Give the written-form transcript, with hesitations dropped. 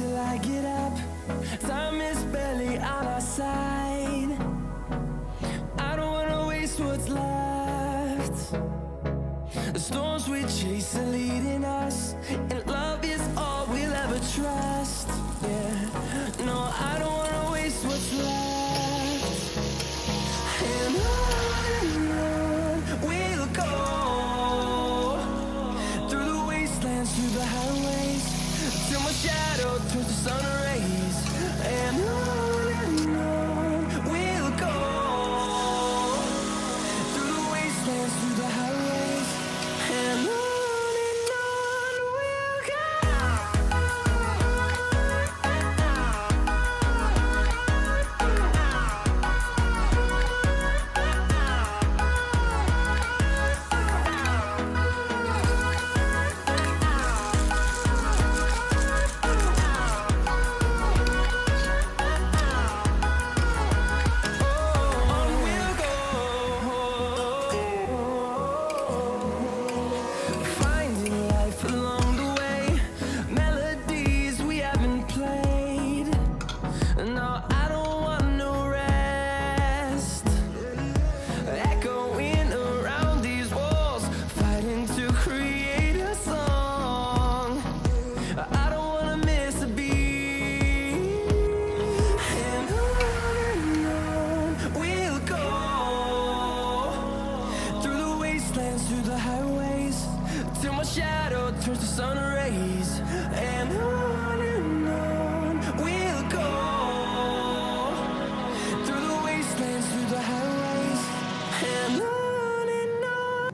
till I get up. Time is barely on our side. I don't wanna waste what's left. The storms we chase are leading us, and love is all we'll ever trust. Yeah, no, I don't wanna waste what's left. And on we'll go, through the wastelands, through the highways, till my shadow turns to sun rays. And on we'll go, through the wastelands, through the highways, and on we'll go. Finding life along the way, melodies we haven't played. No, I